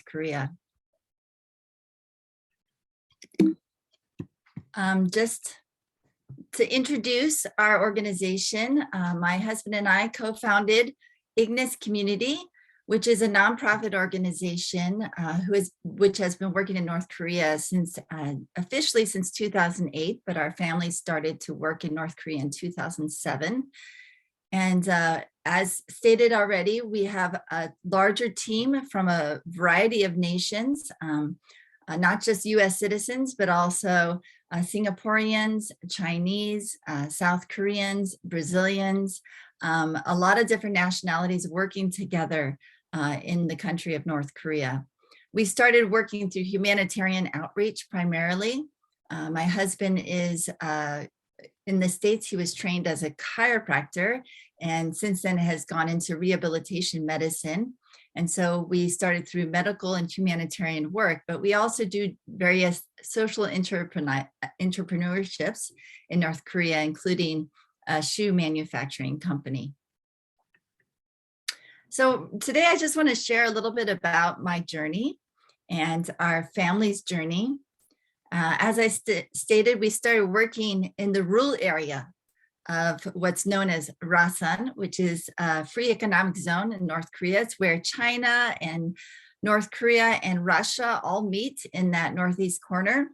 Korea. Just to introduce our organization, my husband and I co-founded Ignis Community, which is a nonprofit organization which has been working in North Korea since officially since 2008, but our family started to work in North Korea in 2007. And as stated already, we have a larger team from a variety of nations, not just US citizens, but also Singaporeans, Chinese, South Koreans, Brazilians, a lot of different nationalities working together in the country of North Korea. We started working through humanitarian outreach primarily. My husband is in the States, he was trained as a chiropractor, and since then has gone into rehabilitation medicine. And so we started through medical and humanitarian work, but we also do various social entrepreneurships in North Korea, including a shoe manufacturing company. So today I just want to share a little bit about my journey and our family's journey. As I stated, we started working in the rural area of what's known as Rasan, which is a free economic zone in North Korea. It's where China and North Korea and Russia all meet in that northeast corner.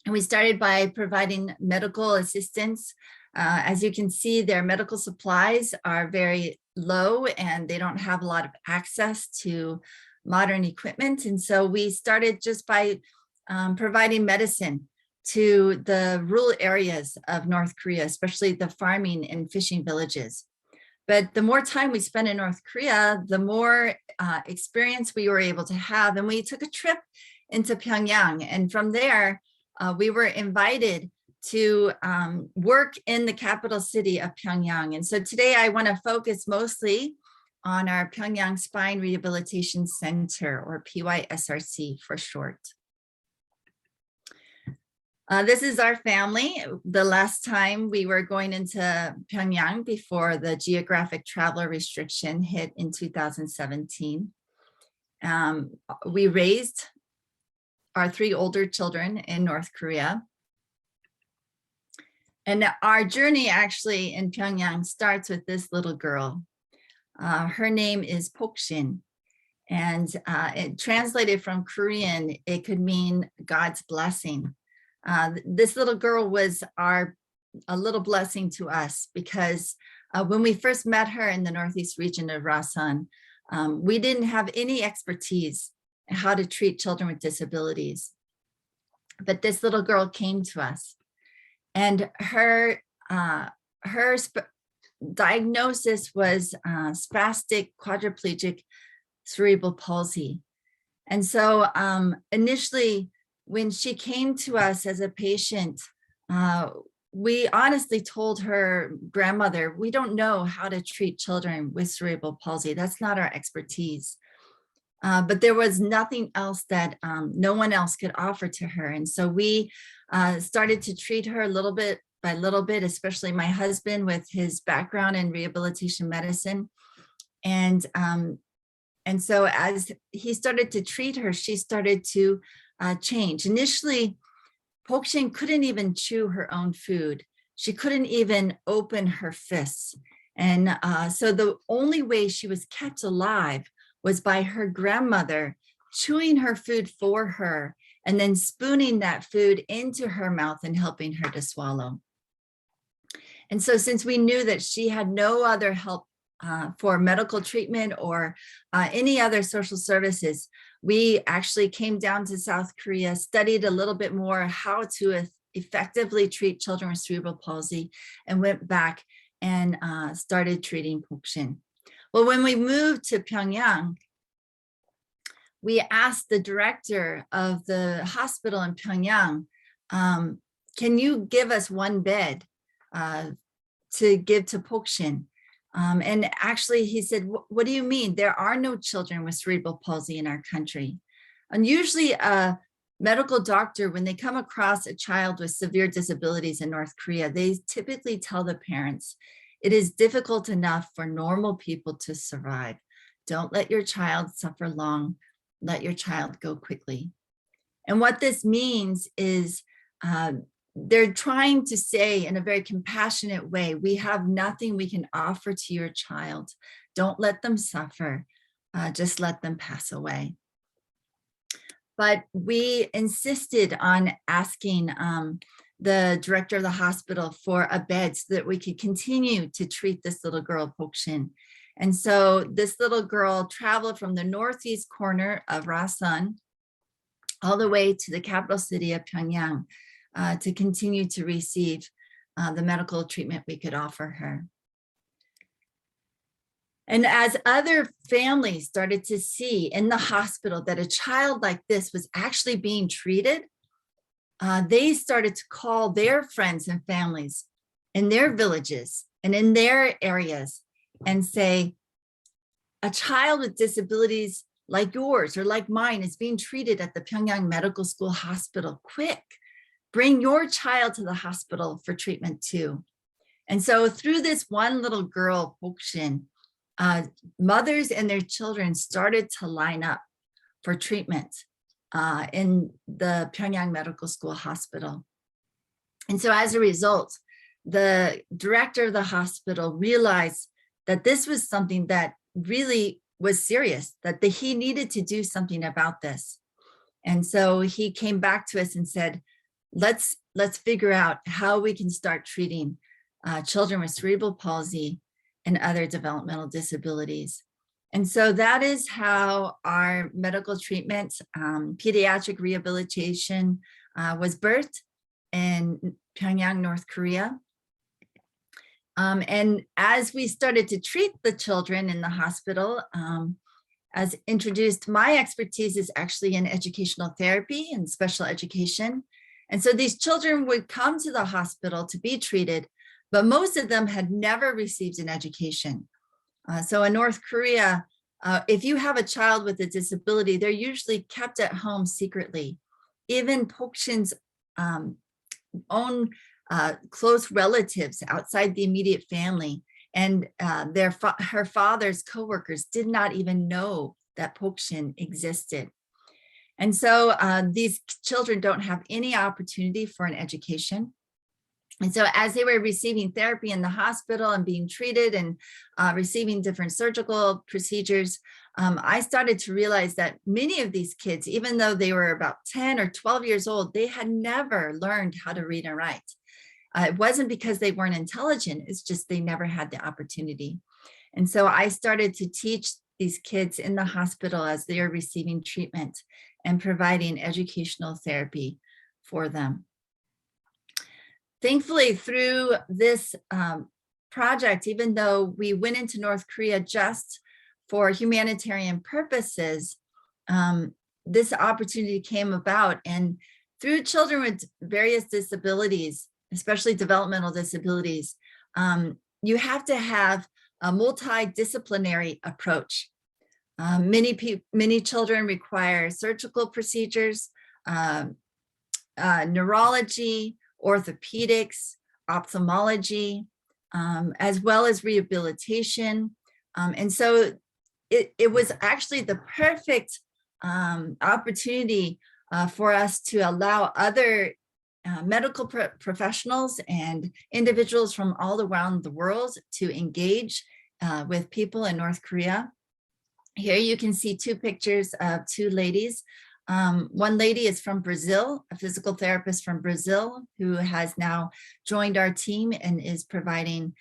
And we started by providing medical assistance. As you can see, their medical supplies are very low and they don't have a lot of access to modern equipment. And so we started just by providing medicine to the rural areas of North Korea, especially the farming and fishing villages. But the more time we spent in North Korea, the more experience we were able to have. And we took a trip into Pyongyang. And from there, we were invited to work in the capital city of Pyongyang. And so today I want to focus mostly on our Pyongyang Spine Rehabilitation Center, or PYSRC for short. This is our family. The last time we were going into Pyongyang before the geographic travel restriction hit in 2017. We raised our 3 older children in North Korea. And our journey actually in Pyongyang starts with this little girl. Her name is Pokshin. And it translated from Korean, it could mean God's blessing. This little girl was a little blessing to us because when we first met her in the northeast region of Rasan, we didn't have any expertise in how to treat children with disabilities. But this little girl came to us, and her diagnosis was spastic quadriplegic cerebral palsy. And so initially, when she came to us as a patient, we honestly told her grandmother, we don't know how to treat children with cerebral palsy. That's not our expertise. But there was nothing else that no one else could offer to her. And so we started to treat her little bit by little bit, especially my husband with his background in rehabilitation medicine. And so as he started to treat her, she started to change. Initially, Pokshin couldn't even chew her own food. She couldn't even open her fists. And so the only way she was kept alive was by her grandmother chewing her food for her and then spooning that food into her mouth and helping her to swallow. And so since we knew that she had no other help for medical treatment or any other social services, we actually came down to South Korea, studied a little bit more how to effectively treat children with cerebral palsy, and went back and started treating Pokshin. Well, when we moved to Pyongyang, we asked the director of the hospital in Pyongyang, can you give us 1 bed to give to Pokshin? And actually he said, what do you mean? There are no children with cerebral palsy in our country. And usually a medical doctor, when they come across a child with severe disabilities in North Korea, they typically tell the parents, it is difficult enough for normal people to survive. Don't let your child suffer long. let your child go quickly. And what this means is they're trying to say in a very compassionate way, we have nothing we can offer to your child. Don't let them suffer. Just let them pass away. But we insisted on asking the director of the hospital for a bed so that we could continue to treat this little girl, Pokshin. And so this little girl traveled from the northeast corner of Rasan all the way to the capital city of Pyongyang to continue to receive the medical treatment we could offer her. And as other families started to see in the hospital that a child like this was actually being treated, they started to call their friends and families in their villages and in their areas and say, a child with disabilities like yours or like mine is being treated at the Pyongyang Medical School Hospital. Quick, bring your child to the hospital for treatment too. And so through this one little girl, Pokshin, mothers and their children started to line up for treatment in the Pyongyang Medical School Hospital. And so as a result, the director of the hospital realized that this was something that really was serious, that he needed to do something about this. And so he came back to us and said, let's figure out how we can start treating children with cerebral palsy and other developmental disabilities. And so that is how our medical treatment, pediatric rehabilitation was birthed in Pyongyang, North Korea. And as we started to treat the children in the hospital, as introduced, my expertise is actually in educational therapy and special education. And so these children would come to the hospital to be treated, but most of them had never received an education. So in North Korea, if you have a child with a disability, they're usually kept at home secretly. Even Pokshin's own close relatives outside the immediate family and her father's coworkers did not even know that Pokshin existed. And so these children don't have any opportunity for an education. And so as they were receiving therapy in the hospital and being treated and receiving different surgical procedures, I started to realize that many of these kids, even though they were about 10 or 12 years old, they had never learned how to read and write. It wasn't because they weren't intelligent, it's just they never had the opportunity. And so I started to teach these kids in the hospital as they are receiving treatment and providing educational therapy for them. Thankfully, through this project, even though we went into North Korea just for humanitarian purposes, this opportunity came about. And through children with various disabilities, especially developmental disabilities, you have to have a multidisciplinary approach. Many children require surgical procedures, neurology, orthopedics, ophthalmology, as well as rehabilitation. And so it was actually the perfect opportunity for us to allow other medical professionals and individuals from all around the world to engage with people in North Korea. Here you can see two pictures of two ladies. One lady is from Brazil, a physical therapist from Brazil who has now joined our team and is providing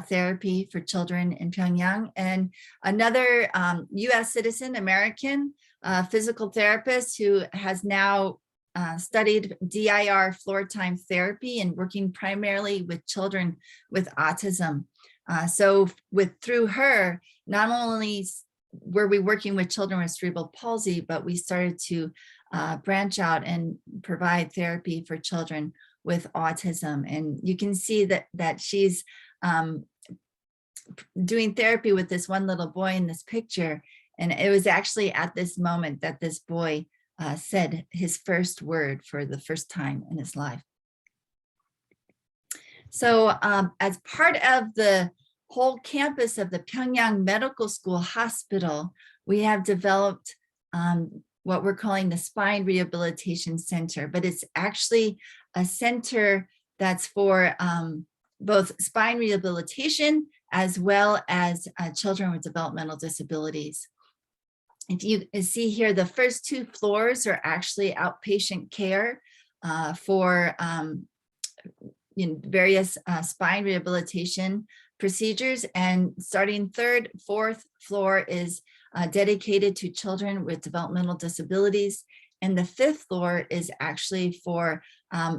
therapy for children in Pyongyang. And another US citizen, American physical therapist who has now studied DIR floor time therapy and working primarily with children with autism. So through her, not only were we working with children with cerebral palsy, but we started to branch out and provide therapy for children with autism. And you can see that she's doing therapy with this one little boy in this picture. And it was actually at this moment that this boy said his first word for the first time in his life. So as part of the whole campus of the Pyongyang Medical School Hospital, we have developed what we're calling the Spine Rehabilitation Center, but it's actually a center that's for both spine rehabilitation as well as children with developmental disabilities. If you see here, the first 2 floors are actually outpatient care for various spine rehabilitation procedures, and starting 3rd, 4th floor is dedicated to children with developmental disabilities, and the 5th floor is actually for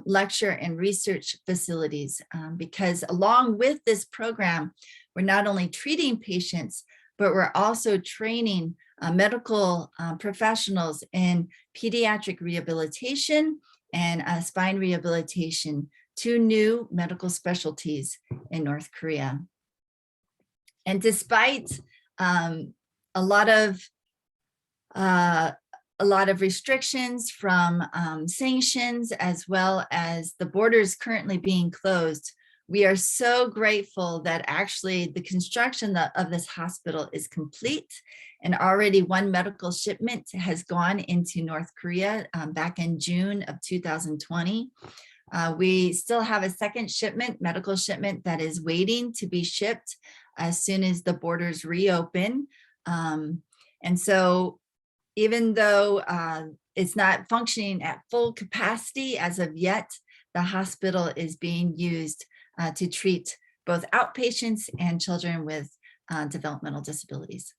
lecture and research facilities, because along with this program, we're not only treating patients, but we're also training medical professionals in pediatric rehabilitation and spine rehabilitation, 2 new medical specialties in North Korea. And despite a lot of restrictions from sanctions, as well as the borders currently being closed, we are so grateful that actually the construction of this hospital is complete, and already 1 medical shipment has gone into North Korea back in June of 2020. We still have a 2nd shipment, medical shipment, that is waiting to be shipped as soon as the borders reopen. And so even though it's not functioning at full capacity as of yet, the hospital is being used to treat both outpatients and children with developmental disabilities.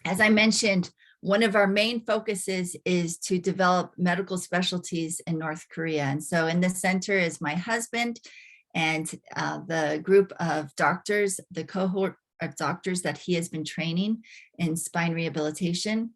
As I mentioned, one of our main focuses is to develop medical specialties in North Korea. And so in this center is my husband and the group of doctors, the cohort of doctors that he has been training in spine rehabilitation.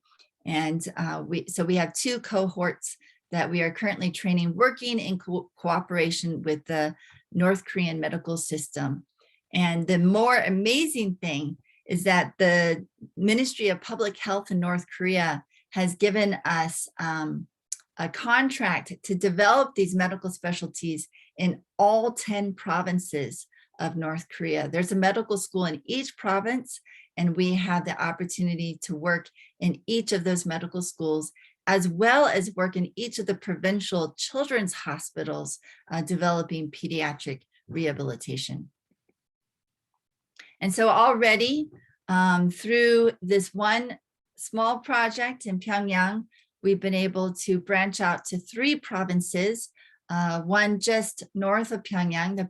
And we have 2 cohorts that we are currently training, working in cooperation with the North Korean medical system. And the more amazing thing is that the Ministry of Public Health in North Korea has given us a contract to develop these medical specialties in all 10 provinces of North Korea. There's a medical school in each province, and we have the opportunity to work in each of those medical schools, as well as work in each of the provincial children's hospitals developing pediatric rehabilitation. And so already through this one small project in Pyongyang, we've been able to branch out to 3 provinces, one just north of Pyongyang, the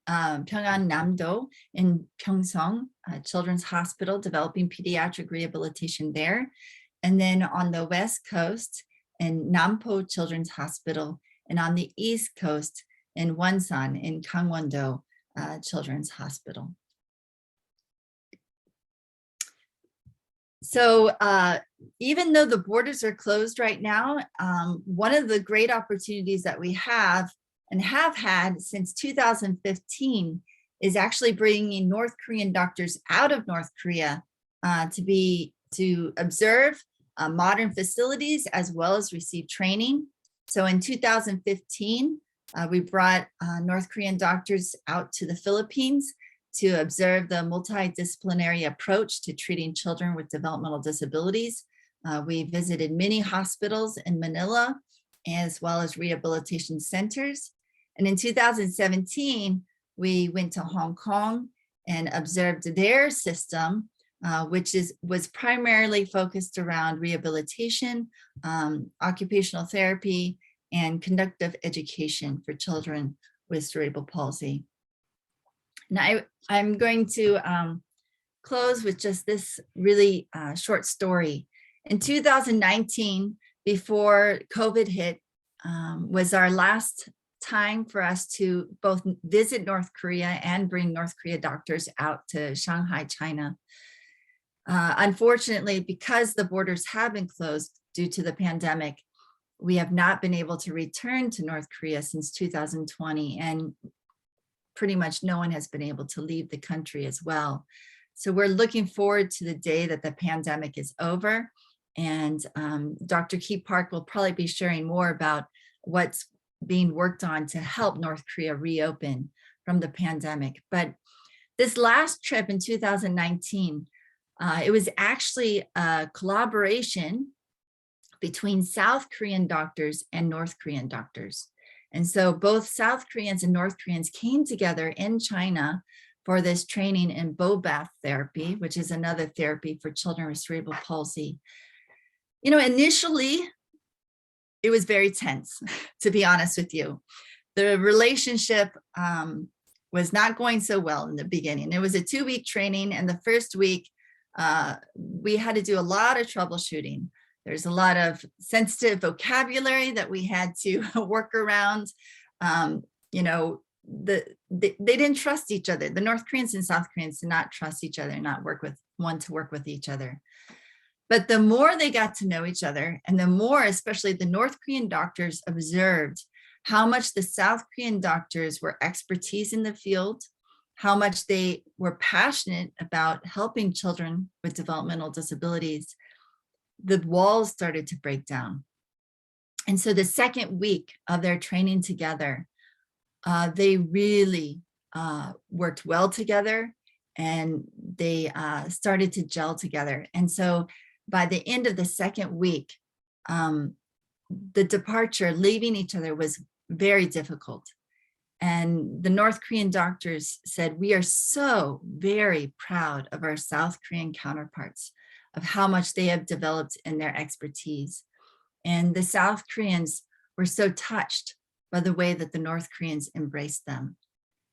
Pyongan-namdo in Pyeongseong Children's Hospital, developing pediatric rehabilitation there. And then on the west coast in Nampo Children's Hospital, and on the east coast in Wonsan in Gangwon-do Children's Hospital. So even though the borders are closed right now, one of the great opportunities that we have and have had since 2015 is actually bringing North Korean doctors out of North Korea to observe modern facilities as well as receive training. So in 2015, we brought North Korean doctors out to the Philippines to observe the multidisciplinary approach to treating children with developmental disabilities. We visited many hospitals in Manila, as well as rehabilitation centers. And in 2017, we went to Hong Kong and observed their system, which was primarily focused around rehabilitation, occupational therapy, and conductive education for children with cerebral palsy. Now, I'm going to close with just this really short story. In 2019, before COVID hit, was our last time for us to both visit North Korea and bring North Korea doctors out to Shanghai, China. Unfortunately, because the borders have been closed due to the pandemic, we have not been able to return to North Korea since 2020, and pretty much no one has been able to leave the country as well. So we're looking forward to the day that the pandemic is over, and Dr. Kee Park will probably be sharing more about what's being worked on to help North Korea reopen from the pandemic. But this last trip in 2019, It was actually a collaboration between South Korean doctors and North Korean doctors. And so both South Koreans and North Koreans came together in China for this training in bow bath therapy, which is another therapy for children with cerebral palsy. You know, initially, it was very tense, to be honest with you. The relationship was not going so well in the beginning. It was a 2-week training, and the first week, we had to do a lot of troubleshooting. There's a lot of sensitive vocabulary that we had to work around. You know, they didn't trust each other. The North Koreans and South Koreans did not trust each other, not want to work with each other. But the more they got to know each other, and the more, especially the North Korean doctors observed how much the South Korean doctors were expertise in the field, how much they were passionate about helping children with developmental disabilities, the walls started to break down. And so the second week of their training together, they really worked well together, and they started to gel together. And so by the end of the second week, the departure, leaving each other, was very difficult. And the North Korean doctors said, we are so very proud of our South Korean counterparts, of how much they have developed in their expertise. And the South Koreans were so touched by the way that the North Koreans embraced them.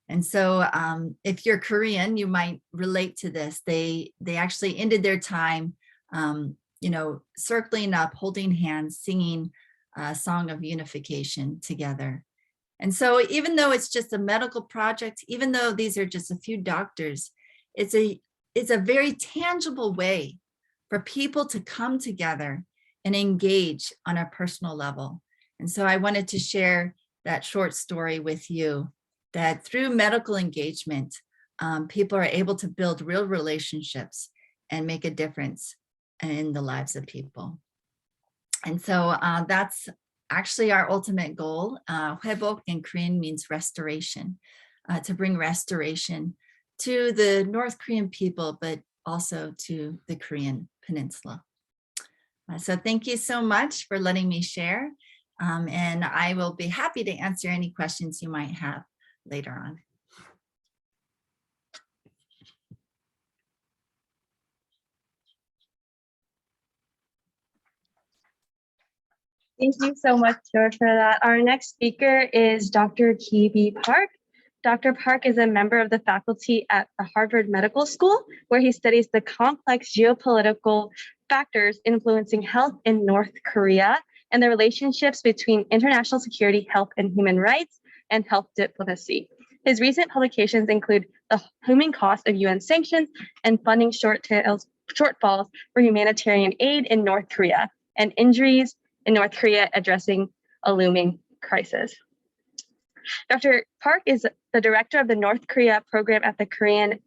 And so if you're Korean, you might relate to this. They actually ended their time, you know, circling up, holding hands, singing a song of unification together. And so even though it's just a medical project, even though these are just a few doctors, it's a very tangible way for people to come together and engage on a personal level. And so I wanted to share that short story with you, that through medical engagement, people are able to build real relationships and make a difference in the lives of people. And so that's actually our ultimate goal. 회복 in Korean means restoration, to bring restoration to the North Korean people, but also to the Korean peninsula. So thank you so much for letting me share. And I will be happy to answer any questions you might have later on. Thank you so much, George, for that. Our next speaker is Dr. Kee B. Park. Dr. Park is a member of the faculty at the Harvard Medical School, where he studies the complex geopolitical factors influencing health in North Korea and the relationships between international security, health and human rights, and health diplomacy. His recent publications include The Human Cost of UN Sanctions and Funding Shortfalls for Humanitarian Aid in North Korea, and Injuries in North Korea Addressing a Looming Crisis. Dr. Park is the director of the North Korea program at the Korean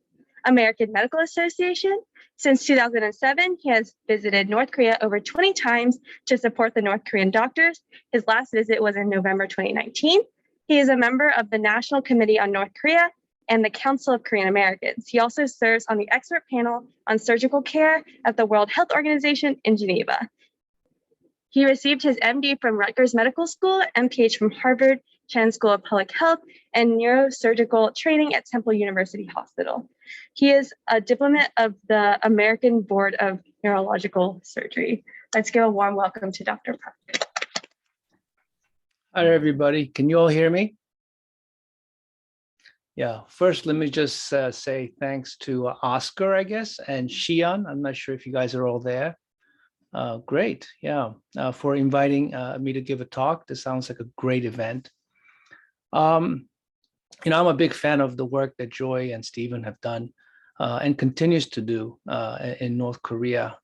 American Medical Association. Since 2007, he has visited North Korea over 20 times to support the North Korean doctors. His last visit was in November 2019. He is a member of the National Committee on North Korea and the Council of Korean Americans. He also serves on the expert panel on surgical care at the World Health Organization in Geneva. He received his MD from Rutgers Medical School, MPH from Harvard Chan School of Public Health, and neurosurgical training at Temple University Hospital. He is a diplomat of the American Board of Neurological Surgery. Let's give a warm welcome to Dr. Park. Hi, everybody. Can you all hear me? Yeah, first, let me just say thanks to Oscar, I guess, and Xian. I'm not sure if you guys are all there. Great, yeah, for inviting me to give a talk. This sounds like a great event. You know, I'm a big fan of the work that Joy and Stephen have done and continues to do in North Korea.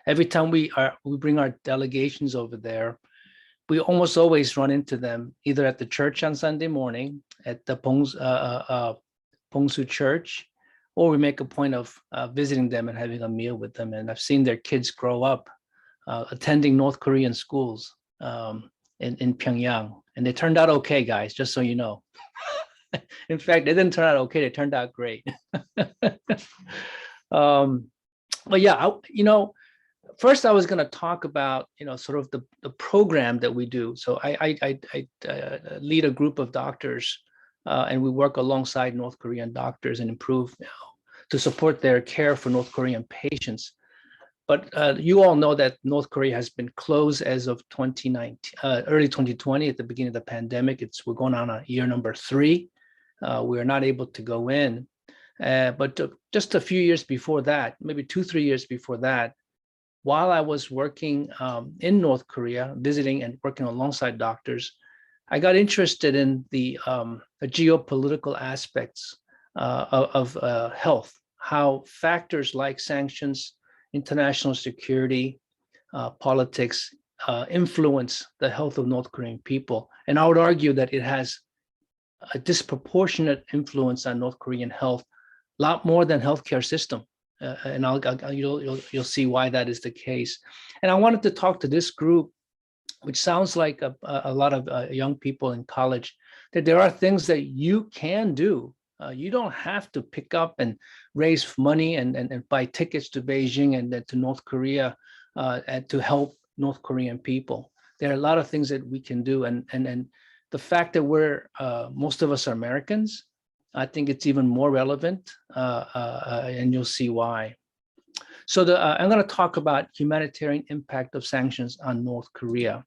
Every time we bring our delegations over there, we almost always run into them either at the church on Sunday morning at the Pongsu Church, or we make a point of visiting them and having a meal with them. And I've seen their kids grow up attending North Korean schools in Pyongyang. And they turned out okay, guys, just so you know. In fact, they didn't turn out okay, they turned out great. But yeah, first I was going to talk about, sort of the program that we do. So I lead a group of doctors, and we work alongside North Korean doctors and improve to support their care for North Korean patients. But you all know that North Korea has been closed as of 2019, early 2020, at the beginning of the pandemic. We're going on a year number 3. We are not able to go in. But just a few years before that, maybe 2-3 years before that, while I was working in North Korea, visiting and working alongside doctors, I got interested in the geopolitical aspects of health, how factors like sanctions, international security, politics influence the health of North Korean people. And I would argue that it has a disproportionate influence on North Korean health, a lot more than healthcare system. And you'll see why that is the case. And I wanted to talk to this group, which sounds like a lot of young people in college, that there are things that you can do. You don't have to pick up and raise money and buy tickets to Beijing and then to North Korea and to help North Korean people. There are a lot of things that we can do. And the fact that most of us are Americans, I think it's even more relevant, and you'll see why. So I'm going to talk about humanitarian impact of sanctions on North Korea.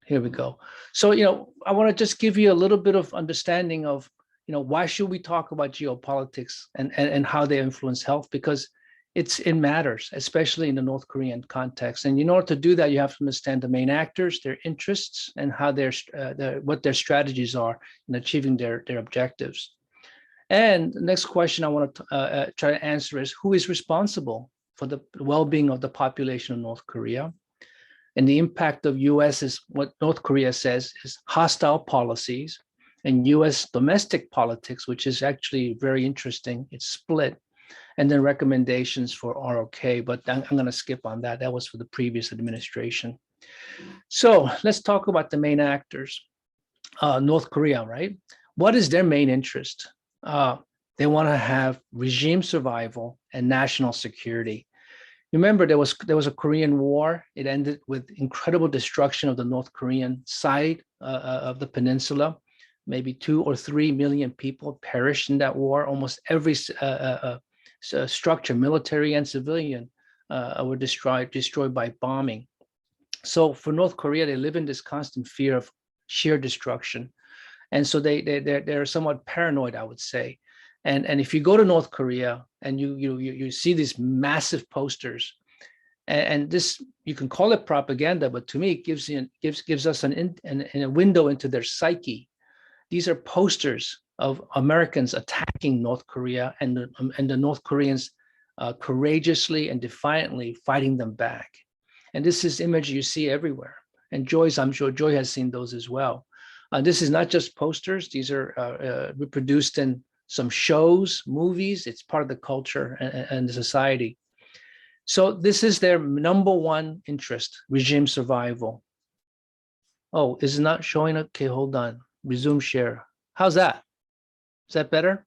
Here we go. So, I want to just give you a little bit of understanding of, why should we talk about geopolitics and how they influence health? Because it matters, especially in the North Korean context. And in order to do that, you have to understand the main actors, their interests, and how what their strategies are in achieving their objectives. And the next question I want to try to answer is, who is responsible for the well-being of the population of North Korea? And the impact of US is what North Korea says is hostile policies, and US domestic politics, which is actually very interesting. It's split. And then recommendations for ROK, but I'm going to skip on that. That was for the previous administration. So let's talk about the main actors. North Korea, right? What is their main interest? They want to have regime survival and national security. Remember, there was a Korean War. It ended with incredible destruction of the North Korean side of the peninsula. Maybe 2 or 3 million people perished in that war. Almost every structure, military and civilian, were destroyed by bombing. So for North Korea, they live in this constant fear of sheer destruction. And so they're somewhat paranoid, I would say. And if you go to North Korea and you see these massive posters, and this, you can call it propaganda, but to me, it gives us a window into their psyche. These are posters of Americans attacking North Korea and the North Koreans courageously and defiantly fighting them back. And this is image you see everywhere. And I'm sure Joy has seen those as well. This is not just posters. These are reproduced in some shows, movies. It's part of the culture and the society. So this is their number one interest, regime survival. Oh, is it not showing? Okay, hold on. Resume share. How's that? Is that better?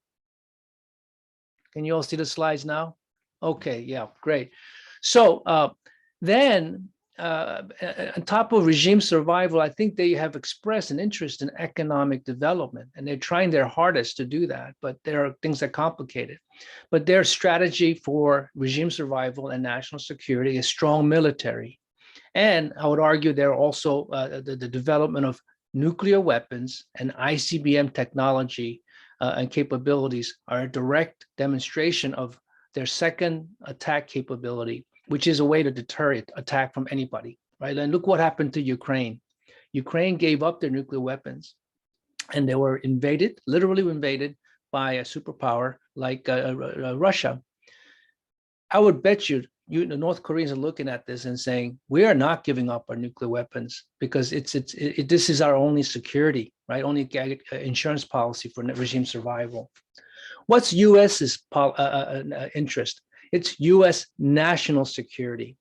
Can you all see the slides now? Okay, yeah, great. So then on top of regime survival, I think they have expressed an interest in economic development, and they're trying their hardest to do that, but there are things that are complicated. But their strategy for regime survival and national security is strong military. And I would argue they're also the development of nuclear weapons and ICBM technology and capabilities are a direct demonstration of their second attack capability, which is a way to deter attack from anybody, right? And look what happened to Ukraine. Ukraine gave up their nuclear weapons, and they were invaded, literally invaded by a superpower like Russia. I would bet you the North Koreans are looking at this and saying, we are not giving up our nuclear weapons because this is our only security, right? Only insurance policy for regime survival. What's US's interest? It's US national security.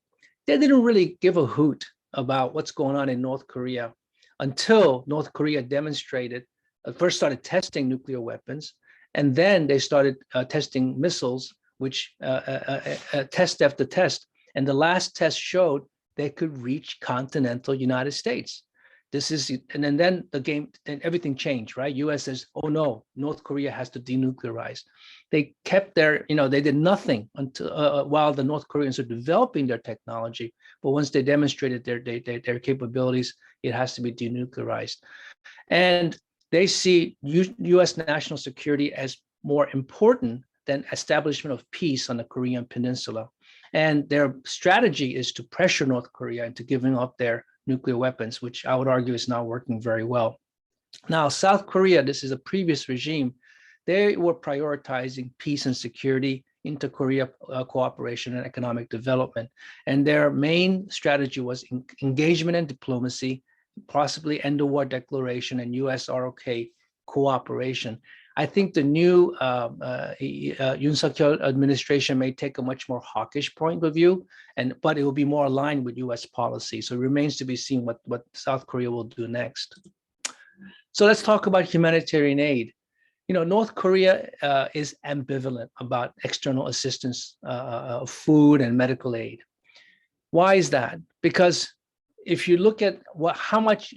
They didn't really give a hoot about what's going on in North Korea until North Korea demonstrated, first started testing nuclear weapons, and then they started testing missiles which test after test. And the last test showed they could reach continental United States. And then the game, and everything changed, right? US says, oh no, North Korea has to denuclearize. They kept they did nothing until while the North Koreans are developing their technology. But once they demonstrated their capabilities, it has to be denuclearized. And they see US national security as more important than establishment of peace on the Korean Peninsula. And their strategy is to pressure North Korea into giving up their nuclear weapons, which I would argue is not working very well. Now, South Korea, this is a previous regime, they were prioritizing peace and security, inter-Korea cooperation and economic development. And their main strategy was engagement and diplomacy, possibly end the war declaration and US ROK cooperation. I think the new Yoon Suk-yeol administration may take a much more hawkish point of view, but it will be more aligned with US policy. So it remains to be seen what South Korea will do next. So let's talk about humanitarian aid. North Korea is ambivalent about external assistance of food and medical aid. Why is that? Because if you look at how much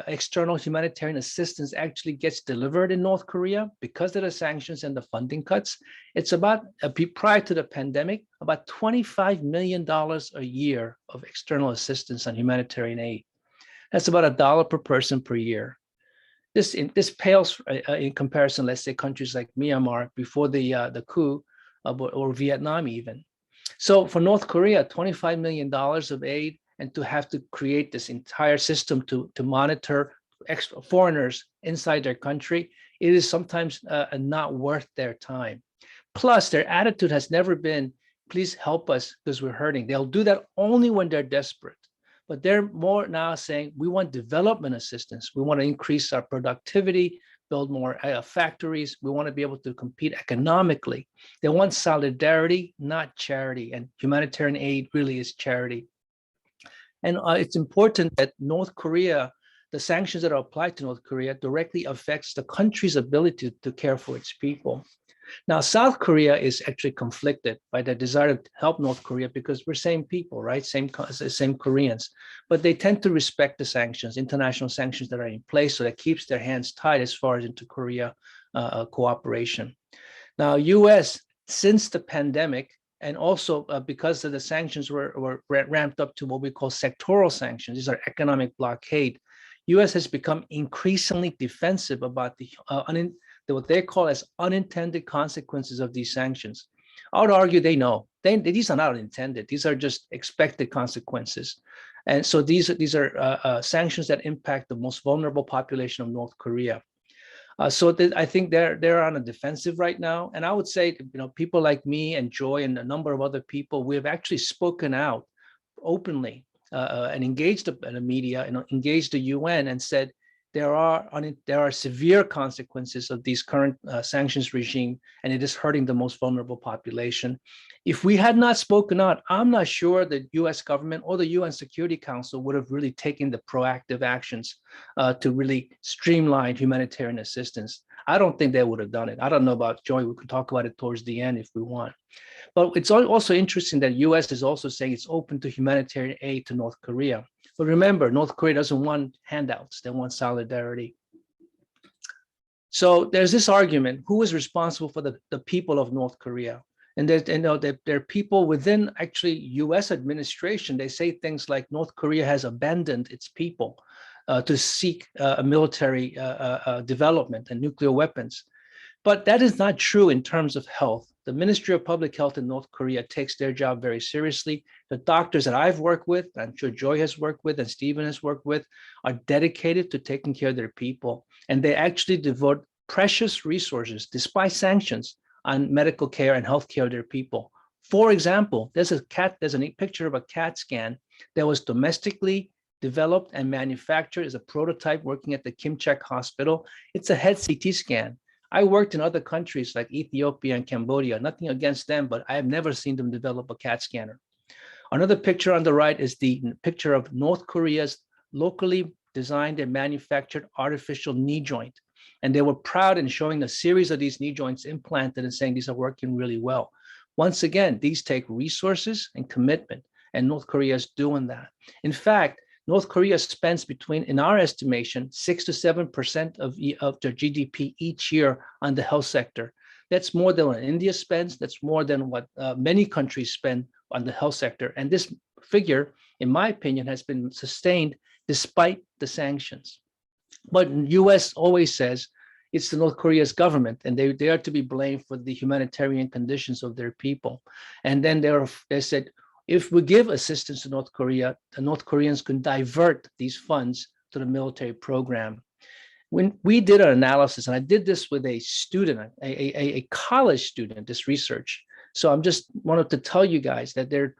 external humanitarian assistance actually gets delivered in North Korea, because of the sanctions and the funding cuts, it's about, prior to the pandemic, about $25 million a year of external assistance on humanitarian aid. That's about $1 per person per year. This pales in comparison, let's say, countries like Myanmar before the coup, or Vietnam even. So for North Korea, $25 million of aid, and to have to create this entire system to monitor foreigners inside their country, it is sometimes not worth their time. Plus, their attitude has never been, please help us because we're hurting. They'll do that only when they're desperate. But they're more now saying, we want development assistance. We want to increase our productivity, build more factories. We want to be able to compete economically. They want solidarity, not charity. And humanitarian aid really is charity. And it's important that North Korea, the sanctions that are applied to North Korea directly affects the country's ability to care for its people. Now, South Korea is actually conflicted by their desire to help North Korea because we're same people, right? Same Koreans, but they tend to respect the sanctions, international sanctions that are in place, so that keeps their hands tied as far as inter-Korea cooperation. Now, US, since the pandemic, and also because of the sanctions were ramped up to what we call sectoral sanctions, these are economic blockade, US has become increasingly defensive about what they call as unintended consequences of these sanctions. I would argue they know. These are not unintended. These are just expected consequences. And so these are sanctions that impact the most vulnerable population of North Korea. So I think they're on a defensive right now. And I would say, people like me and Joy and a number of other people, we have actually spoken out openly and engaged the media and engaged the UN and said, there are severe consequences of these current sanctions regime, and it is hurting the most vulnerable population. If we had not spoken out, I'm not sure the US government or the UN Security Council would have really taken the proactive actions to really streamline humanitarian assistance. I don't think they would have done it. I don't know about Joy. We could talk about it towards the end if we want. But it's also interesting that US is also saying it's open to humanitarian aid to North Korea. But remember, North Korea doesn't want handouts. They want solidarity. So there's this argument, who is responsible for the people of North Korea? And there are people within actually US administration, they say things like North Korea has abandoned its people to seek a military development and nuclear weapons. But that is not true in terms of health. The Ministry of Public Health in North Korea takes their job very seriously. The doctors that I've worked with, I'm sure Joy has worked with and Stephen has worked with, are dedicated to taking care of their people. And they actually devote precious resources, despite sanctions, on medical care and health care of their people. For example, there's a picture of a CAT scan that was domestically developed and manufactured as a prototype working at the Kimchek Hospital. It's a head CT scan. I worked in other countries like Ethiopia and Cambodia, nothing against them, but I have never seen them develop a CAT scanner. Another picture on the right is the picture of North Korea's locally designed and manufactured artificial knee joint. And they were proud in showing a series of these knee joints implanted and saying these are working really well. Once again, these take resources and commitment, and North Korea is doing that. In fact, North Korea spends between, in our estimation, 6 to 7% of their GDP each year on the health sector. That's more than what India spends. That's more than what many countries spend on the health sector. And this figure, in my opinion, has been sustained despite the sanctions. But the US always says it's the North Korea's government, and they are to be blamed for the humanitarian conditions of their people. And then they said, if we give assistance to North Korea, the North Koreans can divert these funds to the military program. When we did an analysis, and I did this with a student, a college student, this research. So I'm just wanted to tell you guys that there are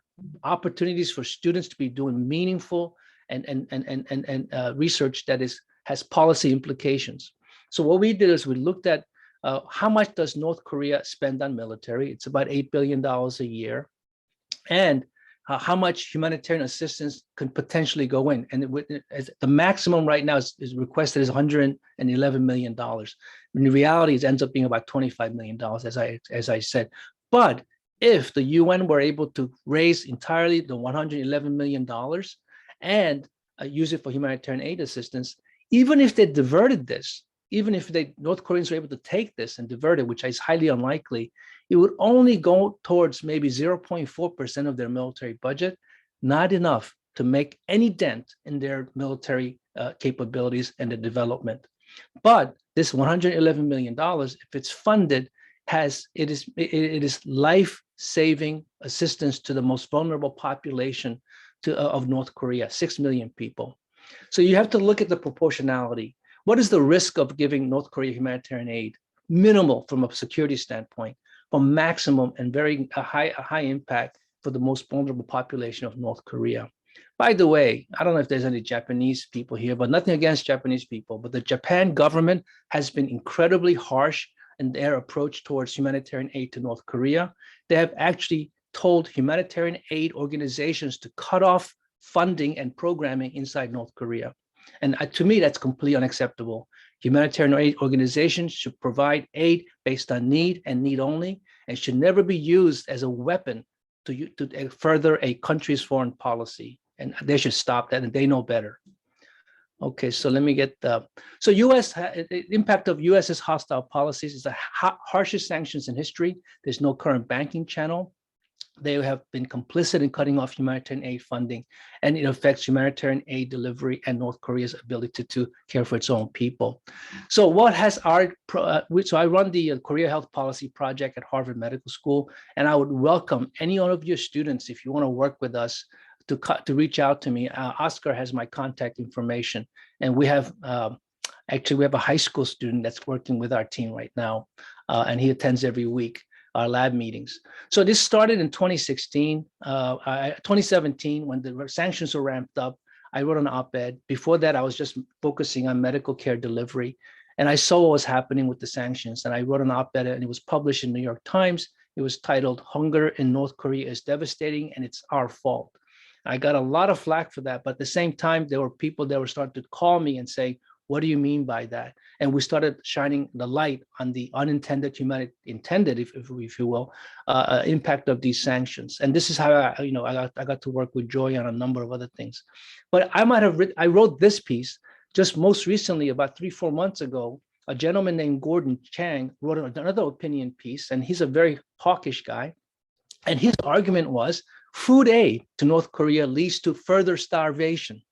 opportunities for students to be doing meaningful and research that has policy implications. So what we did is we looked at how much does North Korea spend on military? It's about $8 billion a year. And how much humanitarian assistance can potentially go in. And the maximum right now is requested is $111 million. In reality, it ends up being about $25 million, as I said. But if the UN were able to raise entirely the $111 million and use it for humanitarian aid assistance, even if they diverted this, even if North Koreans were able to take this and divert it, which is highly unlikely, it would only go towards maybe 0.4% of their military budget, not enough to make any dent in their military capabilities and the development. But this $111 million, if it's funded, it is life-saving assistance to the most vulnerable population of North Korea, 6 million people. So you have to look at the proportionality. What is the risk of giving North Korea humanitarian aid? Minimal from a security standpoint, but maximum and very high impact for the most vulnerable population of North Korea. By the way, I don't know if there's any Japanese people here, but nothing against Japanese people, but the Japan government has been incredibly harsh in their approach towards humanitarian aid to North Korea. They have actually told humanitarian aid organizations to cut off funding and programming inside North Korea. And to me, that's completely unacceptable. Humanitarian aid organizations should provide aid based on need and need only, and should never be used as a weapon to further a country's foreign policy. And they should stop that, and they know better. Okay, so let me get the impact of US's hostile policies is the harshest sanctions in history. There's no current banking channel. They have been complicit in cutting off humanitarian aid funding, and it affects humanitarian aid delivery and North Korea's ability to care for its own people. So what has so I run the Korea Health Policy Project at Harvard Medical School, and I would welcome any one of your students, if you want to work with us, to reach out to me. Oscar has my contact information, and we have actually we have a high school student that's working with our team right now, and he attends every week our lab meetings. So this started in 2017, when the sanctions were ramped up. I wrote an op-ed. Before that, I was just focusing on medical care delivery, and I saw what was happening with the sanctions, and I wrote an op-ed, and it was published in New York Times. It was titled "Hunger in North Korea is Devastating, and It's Our Fault." I got a lot of flack for that, but at the same time, there were people that were starting to call me and say, "What do you mean by that?" And we started shining the light on the unintended, intended, if you will, impact of these sanctions. And this is how I got to work with Joy on a number of other things. But I wrote this piece just most recently, about 3-4 months ago. A gentleman named Gordon Chang wrote another opinion piece, and he's a very hawkish guy. And his argument was food aid to North Korea leads to further starvation.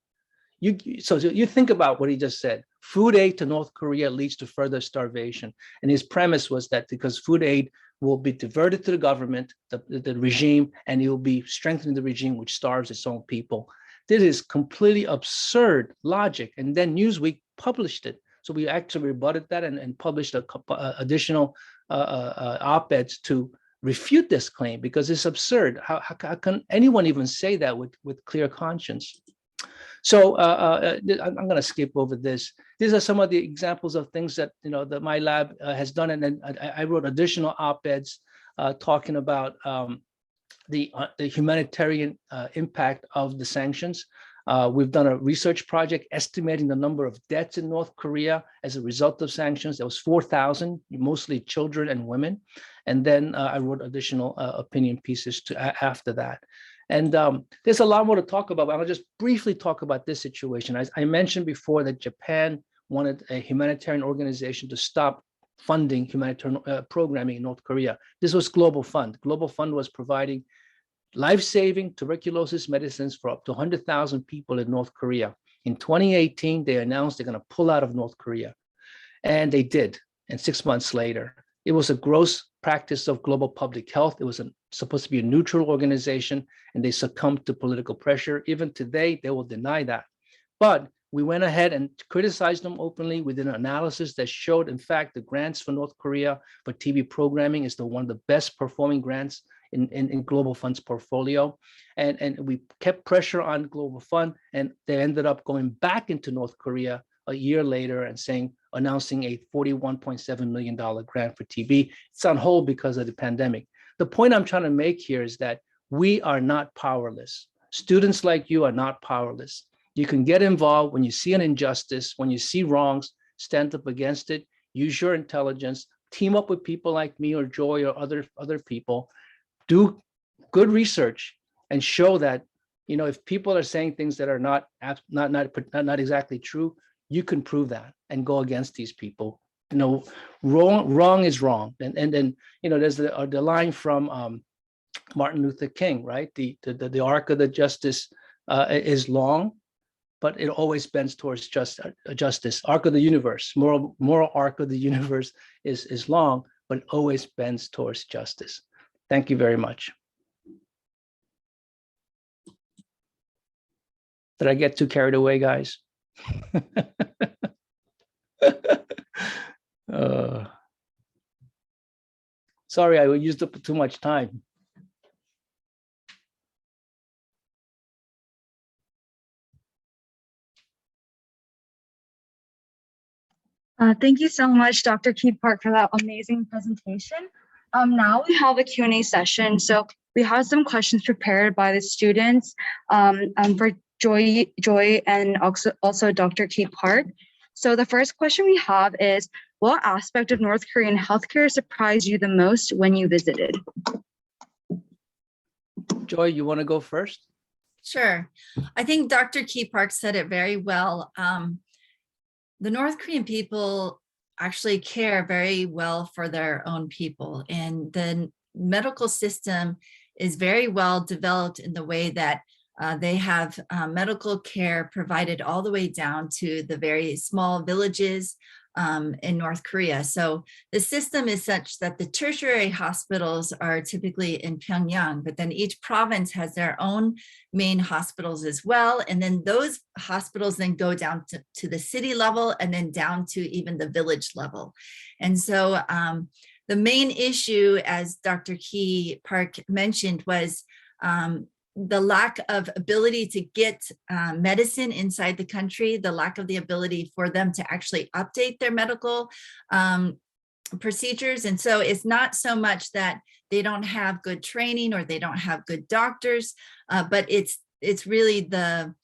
So you think about what he just said. Food aid to North Korea leads to further starvation. And his premise was that because food aid will be diverted to the government, the regime, and it will be strengthening the regime, which starves its own people. This is completely absurd logic. And then Newsweek published it. So we actually rebutted that and published additional op-eds to refute this claim, because it's absurd. How can anyone even say that with clear conscience? So I'm going to skip over this. These are some of the examples of things that that my lab has done, and then I wrote additional op-eds talking about the humanitarian impact of the sanctions. We've done a research project estimating the number of deaths in North Korea as a result of sanctions. There was 4,000, mostly children and women. And then I wrote additional opinion pieces after that. And there's a lot more to talk about, but I'll just briefly talk about this situation. I mentioned before that Japan wanted a humanitarian organization to stop funding humanitarian programming in North Korea. This was Global Fund. Global Fund was providing life-saving tuberculosis medicines for up to 100,000 people in North Korea. In 2018, they announced they're going to pull out of North Korea. And they did. And 6 months later, it was a gross practice of global public health. It was supposed to be a neutral organization, and they succumbed to political pressure. Even today, they will deny that. But we went ahead and criticized them openly. We did an analysis that showed, in fact, the grants for North Korea for TB programming is one of the best performing grants in Global Fund's portfolio. And we kept pressure on Global Fund, and they ended up going back into North Korea a year later and announcing a $41.7 million grant for TB. It's on hold because of the pandemic. The point I'm trying to make here is that we are not powerless. Students like you are not powerless. You can get involved when you see an injustice, when you see wrongs, stand up against it, use your intelligence, team up with people like me or Joy or other people, do good research and show that, if people are saying things that are not exactly true, you can prove that and go against these people. Wrong is wrong. And then, there's the line from Martin Luther King, right? The arc of the justice is long, but it always bends towards justice. Arc of the universe, moral arc of the universe is long, but always bends towards justice. Thank you very much. Did I get too carried away, guys? Sorry, I used up too much time. Thank you so much, Dr. Kee Park, for that amazing presentation. Now we have a Q&A session. So we have some questions prepared by the students for Joy and also Dr. Kee Park. So the first question we have is, what aspect of North Korean healthcare surprised you the most when you visited? Joy, you want to go first? Sure. I think Dr. Kee Park said it very well. The North Korean people actually care very well for their own people, and the medical system is very well developed in the way that they have medical care provided all the way down to the very small villages in North Korea. So the system is such that the tertiary hospitals are typically in Pyongyang, but then each province has their own main hospitals as well. And then those hospitals then go down to the city level and then down to even the village level. And so the main issue, as Dr. Kee Park mentioned, was the lack of ability to get medicine inside the country, the lack of the ability for them to actually update their medical procedures. And so it's not so much that they don't have good training or they don't have good doctors, but it's really the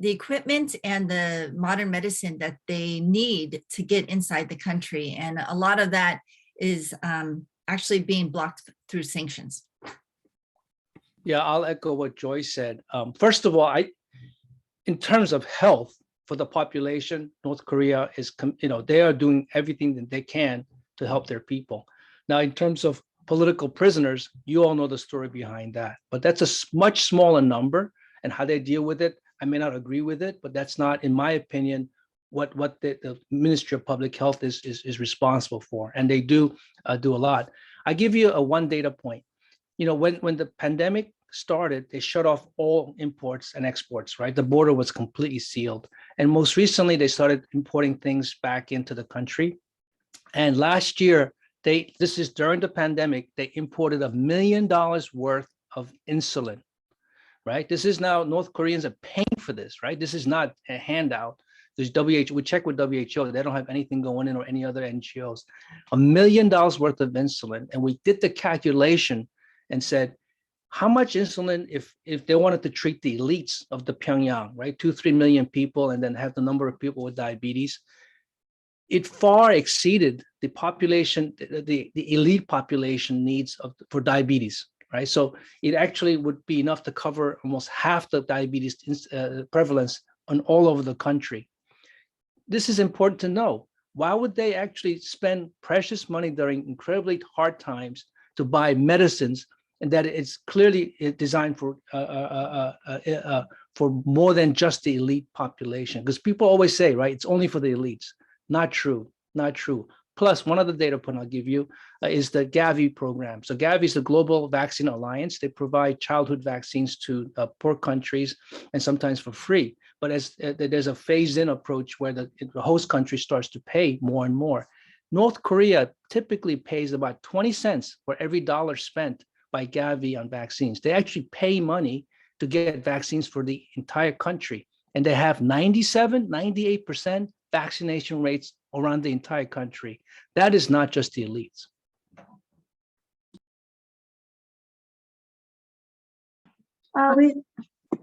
equipment and the modern medicine that they need to get inside the country. And a lot of that is actually being blocked through sanctions. Yeah, I'll echo what Joy said. First of all, in terms of health for the population, North Korea is, they are doing everything that they can to help their people. Now, in terms of political prisoners, you all know the story behind that, but that's a much smaller number, and how they deal with it, I may not agree with it, but that's not, in my opinion, what the Ministry of Public Health is responsible for, and they do a lot. I give you one data point. When the pandemic started, they shut off all imports and exports, right? The border was completely sealed. And most recently, they started importing things back into the country. And last year, this is during the pandemic, they imported $1 million worth of insulin, right? This is now, North Koreans are paying for this, right? This is not a handout. There's WHO, we check with WHO, they don't have anything going in or any other NGOs. $1 million worth of insulin. And we did the calculation and said, how much insulin, if they wanted to treat the elites of the Pyongyang, right, 2-3 million people, and then have the number of people with diabetes, it far exceeded the population, the elite population needs for diabetes, right? So it actually would be enough to cover almost half the diabetes prevalence on all over the country. This is important to know. Why would they actually spend precious money during incredibly hard times to buy medicines, and that it's clearly designed for more than just the elite population? Because people always say, right, it's only for the elites. Not true, not true. Plus, one other data point I'll give you is the Gavi program. So Gavi is the Global Vaccine Alliance. They provide childhood vaccines to poor countries, and sometimes for free. But as there's a phased-in approach where the host country starts to pay more and more. North Korea typically pays about 20 cents for every dollar spent by Gavi on vaccines. They actually pay money to get vaccines for the entire country. And they have 97, 98% vaccination rates around the entire country. That is not just the elites. We'd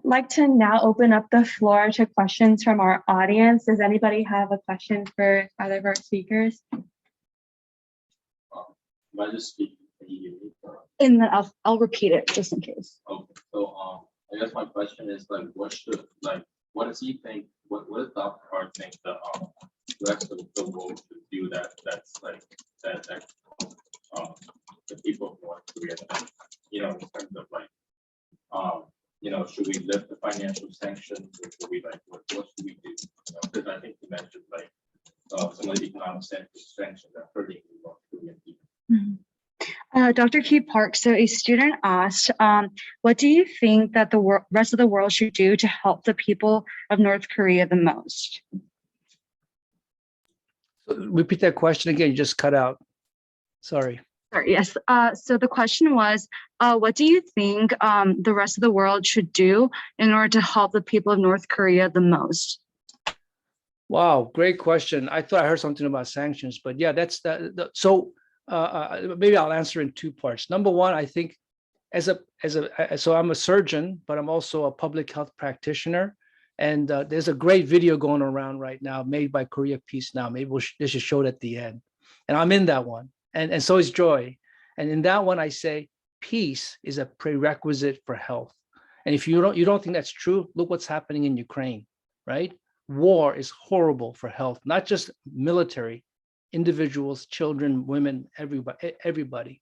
like to now open up the floor to questions from our audience. Does anybody have a question for either of our speakers? I just speak And then I'll repeat it just in case. Okay, so I guess my question is like, what does he think? What does Dr. Hart think the rest of the world should do that's like that the people of North Korea, in terms of like should we lift the financial sanctions, or should we like what should we do? Because I think you mentioned like some of the economic sanctions are hurting the North Korean people. Mm-hmm. Dr. Kee Park, so a student asked, what do you think that the rest of the world should do to help the people of North Korea the most? Repeat that question again, you just cut out. Sorry. Sorry, yes. So the question was, what do you think the rest of the world should do in order to help the people of North Korea the most? Wow, great question. I thought I heard something about sanctions, but yeah, that's that. So maybe I'll answer in two parts. Number one, I think so I'm a surgeon, but I'm also a public health practitioner. And there's a great video going around right now made by Korea Peace Now. Maybe they should show it at the end. And I'm in that one. And so is Joy. And in that one, I say peace is a prerequisite for health. And if you don't think that's true, look what's happening in Ukraine, right? War is horrible for health, not just military, individuals, children, women, everybody.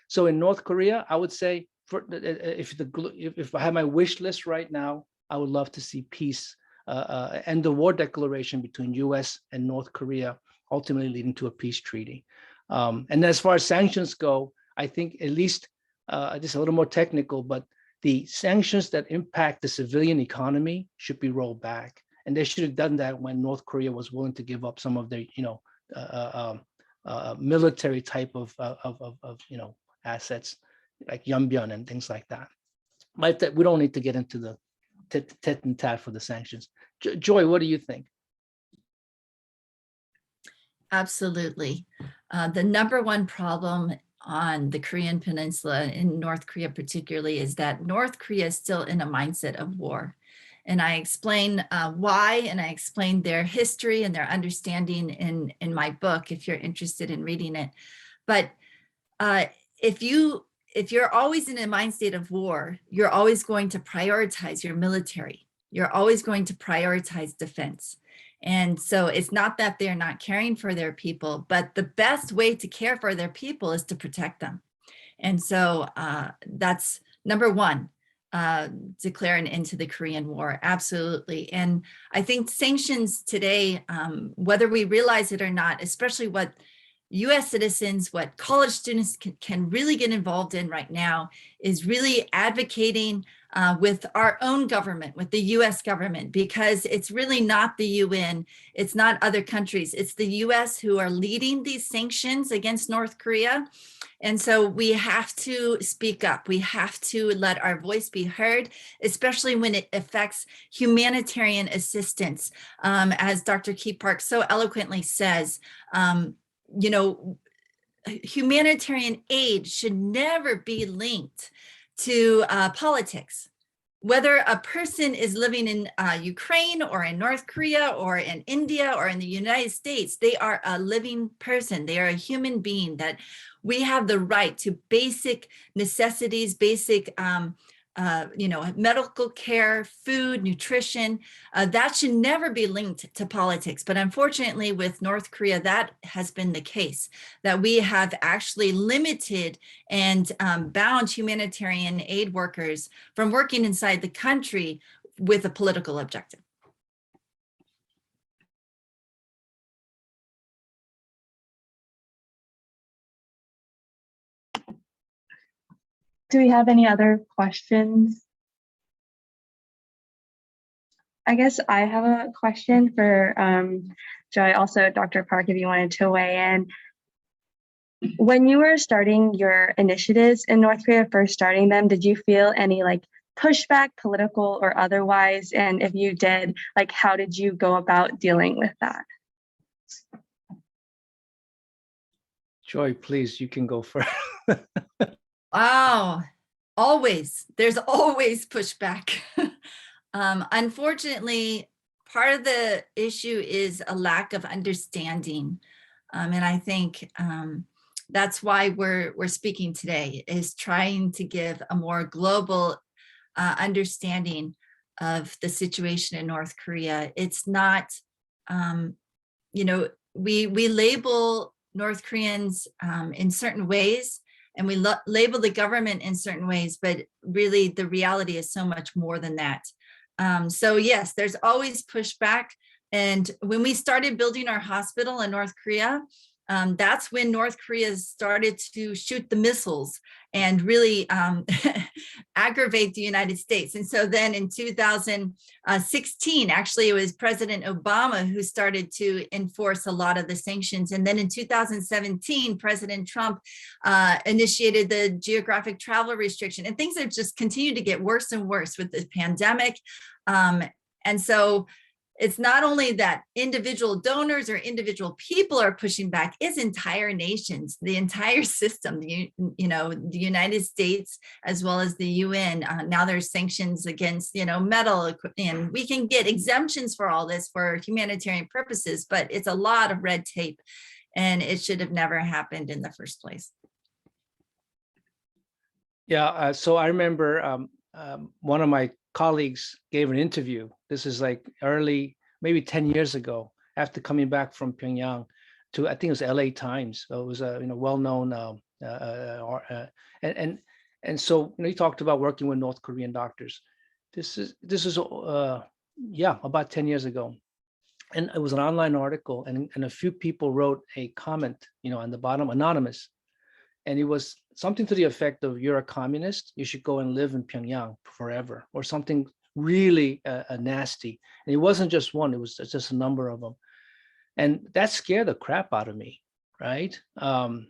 So in North Korea, I would say, if I had my wish list right now, I would love to see peace and the war declaration between U.S. and North Korea, ultimately leading to a peace treaty. And as far as sanctions go, I think at least just a little more technical, but the sanctions that impact the civilian economy should be rolled back. And they should have done that when North Korea was willing to give up some of their, military type of assets like Yongbyon and things like that. But we don't need to get into the tit and tat for the sanctions. Joy, what do you think? Absolutely. The number one problem on the Korean Peninsula, in North Korea particularly, is that North Korea is still in a mindset of war. And I explain why, and I explain their history and their understanding in my book, if you're interested in reading it. But if you're always in a mind state of war, you're always going to prioritize your military. You're always going to prioritize defense. And so it's not that they're not caring for their people, but the best way to care for their people is to protect them. And so that's number one. Declare an end to the Korean War, absolutely. And I think sanctions today, whether we realize it or not, especially what US citizens, what college students can really get involved in right now, is really advocating with our own government, with the US government, because it's really not the UN, it's not other countries, it's the US who are leading these sanctions against North Korea. And so we have to speak up. We have to let our voice be heard, especially when it affects humanitarian assistance. As Dr. Kee Park so eloquently says, humanitarian aid should never be linked to politics. Whether a person is living in Ukraine or in North Korea or in India or in the United States, they are a living person. They are a human being that we have the right to basic necessities, basic medical care, food, nutrition. That should never be linked to politics. But unfortunately, with North Korea, that has been the case, that we have actually limited and bound humanitarian aid workers from working inside the country with a political objective. Do we have any other questions? I guess I have a question for Joy, also Dr. Park, if you wanted to weigh in. When you were starting your initiatives in North Korea, first starting them, did you feel any like pushback, political or otherwise? And if you did, like, how did you go about dealing with that? Joy, please, you can go first. Wow, always. There's always pushback. Unfortunately, part of the issue is a lack of understanding. And I think that's why we're speaking today, is trying to give a more global understanding of the situation in North Korea. It's not, we label North Koreans in certain ways, and we label the government in certain ways, but really the reality is so much more than that. So yes, there's always pushback. And when we started building our hospital in North Korea, that's when North Korea started to shoot the missiles and really aggravate the United States. And so then in 2016, actually, it was President Obama who started to enforce a lot of the sanctions. And then in 2017, President Trump initiated the geographic travel restriction. And things have just continued to get worse and worse with the pandemic. And so it's not only that individual donors or individual people are pushing back, it's entire nations, the entire system, the United States, as well as the UN. Now there's sanctions against, metal, and we can get exemptions for all this for humanitarian purposes, but it's a lot of red tape, and it should have never happened in the first place. Yeah, so I remember one of my colleagues gave an interview. This is like early, maybe 10 years ago, after coming back from Pyongyang to, I think it was LA Times. So it was a well-known, and so he talked about working with North Korean doctors. This is about 10 years ago. And it was an online article, and a few people wrote a comment, on the bottom, anonymous. And it was something to the effect of, you're a communist, you should go and live in Pyongyang forever, or something really nasty. And it wasn't just one, it was just a number of them. And that scared the crap out of me, right? And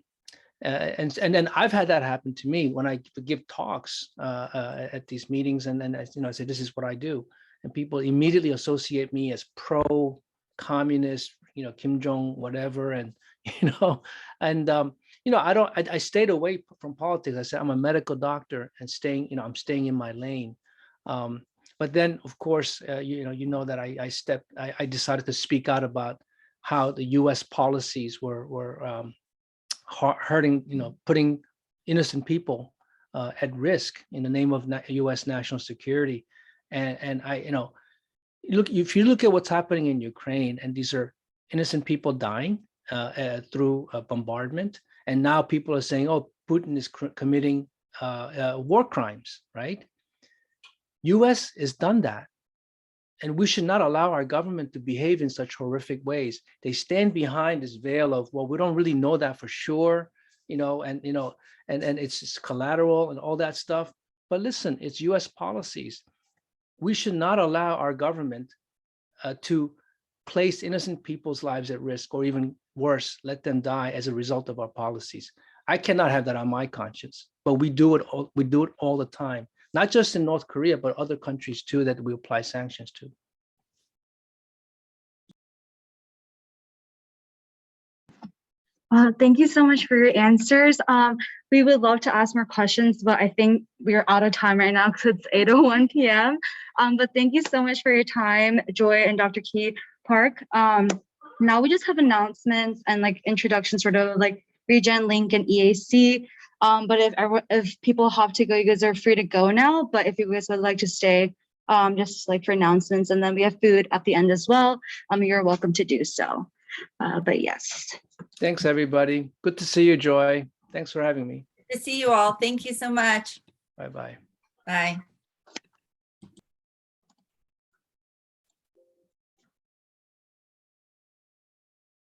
then I've had that happen to me when I give talks at these meetings, and then I say, this is what I do. And people immediately associate me as pro-communist, Kim Jong, whatever. And, I stayed away from politics. I said, I'm a medical doctor and I'm staying in my lane. But then, of course, that I decided to speak out about how the U.S. policies were hurting, putting innocent people at risk in the name of U.S. national security. And I, if you look at what's happening in Ukraine, and these are innocent people dying through bombardment. And now people are saying, oh, Putin is committing war crimes, right? US has done that. And we should not allow our government to behave in such horrific ways. They stand behind this veil of, well, we don't really know that for sure, and it's collateral and all that stuff. But listen, it's US policies. We should not allow our government to place innocent people's lives at risk, or even worse, let them die as a result of our policies. I cannot have that on my conscience, but we do it all the time, not just in North Korea, but other countries too that we apply sanctions to. Thank you so much for your answers. We would love to ask more questions, but I think we're out of time right now because it's 8:01 p.m. But thank you so much for your time, Joy and Dr. Kee Park. Now we just have announcements and like introductions, sort of like Regen, Link, and EAC. But if people have to go, you guys are free to go now. But if you guys would like to stay, just like for announcements, and then we have food at the end as well. You're welcome to do so. But yes. Thanks, everybody. Good to see you, Joy. Thanks for having me. Good to see you all. Thank you so much. Bye-bye. Bye.